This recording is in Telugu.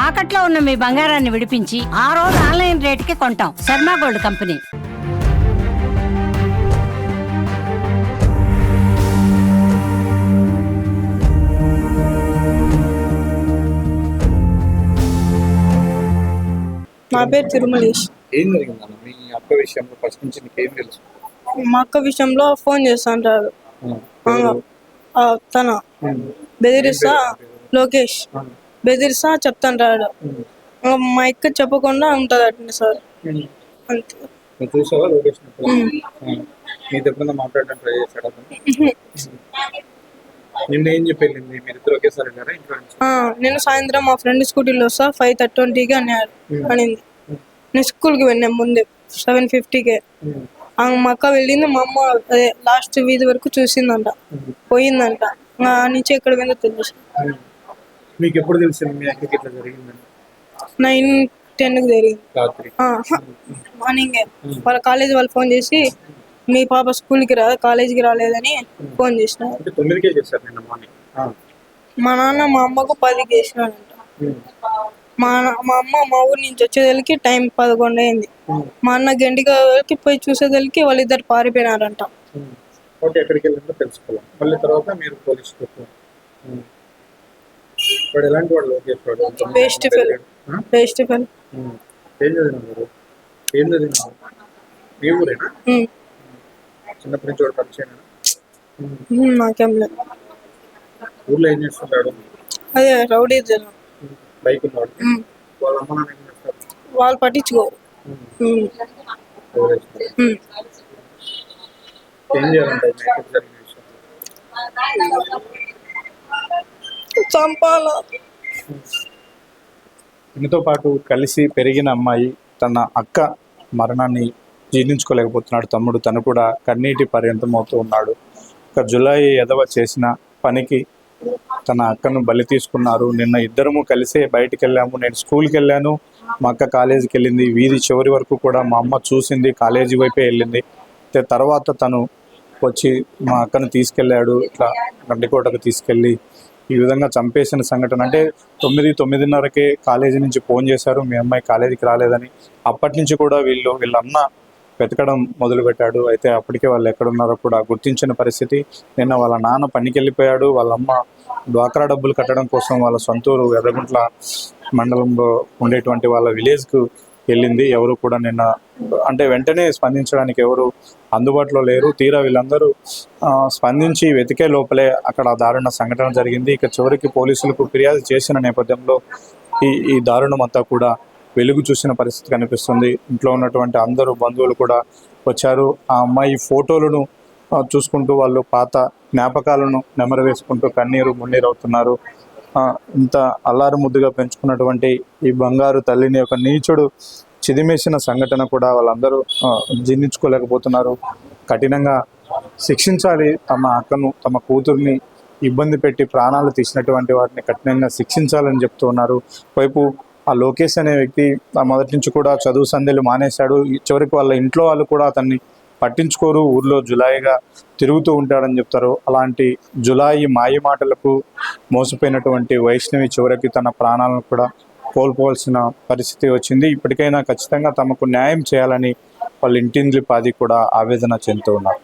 తాకట్లో ఉన్న మీ బంగారాన్ని విడిపించి ఆ రోజు ఆన్లైన్ రేటుకి కొంటాం. Sharma gold company. నా పేరు తిరుమలేష్. ఏం జరిగిందన్న మీ అక్క విషయంలో? ఫస్ట్ నుంచి నీకేం తెలుసు? మా అక్క విషయంలో ఫోన్ చేస్తుంటారు. ఎవరు? తన బెదిరిస్తా, లోకేష్ బెదిరిస్తా చెప్తుంటాడు. మా అక్క చెప్పకుండా ఉంటుంది అట్నే సార్. అంతే. నువ్వు చూసావా లోకేష్? నీ దగ్గర మాట్లాడడం ట్రై చేశాడు అతను? నిన్న ఏం చెప్పి వెళ్ళింది? మీరిద్దరు ఒకేసారి వెళ్ళారా ఇంట్లో నుంచి? నేను సాయంత్రం మా ఫ్రెండ్ స్కూటీలో వస్తా 5:20కి అనింది. నేను స్కూల్కి వెళ్ళాను ముందే 7:50కే. మా అక్క వెళ్ళింది. మా అమ్మ అదే లాస్ట్ వీధి వరకు చూసిందంట, పోయిందంట. నుంచి ఎక్కడ పోయిందో తెలుసు. మీకు ఎప్పుడు తెలిసింది మీ అక్కకి ఇట్లా జరిగిందని? 9:10కి జరిగింది రాత్రి మార్నింగే. వాళ్ళ కాలేజీ వాళ్ళు ఫోన్ చేసి మీ పాప స్కూల్కి కాలేజీకి రాలేదని ఫోన్ చేసినారు. 9కే చేశారు నిన్న మార్నింగ్. మా నాన్న మా అమ్మకు 10కి చేసినాడంట. మా అమ్మ మా ఊరి నుంచి వచ్చేదలికి టైం 11 అయింది. మా అన్న గంటికి పోయి చూసేదలికి వాళ్ళిద్దరు పారిపోయినారంట. ఓకే, ఎక్కడికి వెళ్ళిందో తెలుసుకోవాలి. మళ్ళీ తర్వాత మీరు పోలీస్ వాడు ఎలాంటి వాడు? లోకేష్ వాడు వేస్ట్ ఫెల్. ఏం చదివినారు? ఏం చదివినారు? మీ ఊరేనా? చిన్నప్పటి నుంచి వాడు పరిచయం? నాకేం లేదు. ఊర్లో ఏం చేస్తుంటాడు? అదే రౌడీ జనం. బైక్ ఉన్నాడు. వాళ్ళ అమ్మ నాన్న ఏం చేస్తారు? వాళ్ళు పట్టించుకోరు. ఏం చేయాలంటారు? చంపాలా? తనతో పాటు కలిసి పెరిగిన అమ్మాయి తన అక్క మరణాన్ని జీర్ణించుకోలేకపోతున్నాడు తమ్ముడు. తను కూడా కన్నీటి పర్యంతం అవుతూ ఉన్నాడు. ఒక జులై ఎదవ చేసిన పనికి తన అక్కను బలి తీసుకున్నారు. నిన్న ఇద్దరము కలిసే బయటికి వెళ్ళాము. నేను స్కూల్కి వెళ్ళాను, మా అక్క కాలేజీకి వెళ్ళింది. వీధి చివరి వరకు కూడా మా అమ్మ చూసింది, కాలేజీ వైపే వెళ్ళింది. తర్వాత తను వచ్చి మా అక్కను తీసుకెళ్ళాడు, ఇట్లా గండికోటకు తీసుకెళ్ళి ఈ విధంగా చంపేసిన సంఘటన. అంటే 9:30కే కాలేజీ నుంచి ఫోన్ చేశారు, మీ అమ్మాయి కాలేజీకి రాలేదని. అప్పటి నుంచి కూడా వీళ్ళన్న వెతకడం మొదలుపెట్టాడు. అయితే అప్పటికే వాళ్ళు ఎక్కడున్నారో కూడా గుర్తించిన పరిస్థితి. నిన్న వాళ్ళ నాన్న పనికి వెళ్ళిపోయాడు. వాళ్ళ అమ్మ డ్వాక్రా డబ్బులు కట్టడం కోసం వాళ్ళ సొంతూరు ఎర్రగుంట్ల మండలంలో ఉండేటువంటి వాళ్ళ విలేజ్కు వెళ్ళింది. ఎవరు కూడా నిన్న అంటే వెంటనే స్పందించడానికి ఎవరు అందుబాటులో లేరు. తీరా వీళ్ళందరూ స్పందించి వెతికే లోపలే అక్కడ దారుణ సంఘటన జరిగింది. ఇక చివరికి పోలీసులకు ఫిర్యాదు చేసిన నేపథ్యంలో ఈ దారుణం అంతా కూడా వెలుగు చూసిన పరిస్థితి కనిపిస్తుంది. ఇంట్లో ఉన్నటువంటి అందరూ బంధువులు కూడా వచ్చారు. ఆ అమ్మాయి ఫోటోలను చూసుకుంటూ వాళ్ళు పాత జ్ఞాపకాలను నెమరు వేసుకుంటూ కన్నీరు మున్నీరు అవుతున్నారు. ఇంత అల్లారు ముద్దుగా పెంచుకున్నటువంటి ఈ బంగారు తల్లిని ఒక నీచుడు చిదిమేసిన సంఘటన కూడా వాళ్ళందరూ జీర్ణించుకోలేకపోతున్నారు. కఠినంగా శిక్షించాలి. తమ అక్కను, తమ కూతుర్ని ఇబ్బంది పెట్టి ప్రాణాలు తీసినటువంటి వారిని కఠినంగా శిక్షించాలని చెప్తూ ఉన్నారు. వైపు ఆ లోకేష్ అనే వ్యక్తి మొదటి నుంచి కూడా చదువు సంధ్యలు మానేశాడు. చివరికి వాళ్ళ ఇంట్లో వాళ్ళు కూడా అతన్ని పట్టించుకోరు. ఊర్లో జులాయిగా తిరుగుతూ ఉంటాడని చెప్తారు. అలాంటి జులాయి మాయ మాటలకు మోసపోయినటువంటి వైష్ణవి చివరికి తన ప్రాణాలను కూడా కోల్పోవాల్సిన పరిస్థితి వచ్చింది. ఇప్పటికైనా ఖచ్చితంగా తమకు న్యాయం చేయాలని వాళ్ళ ఇంటింద్లి పాది కూడా ఆవేదన చెందుతూ ఉన్నారు.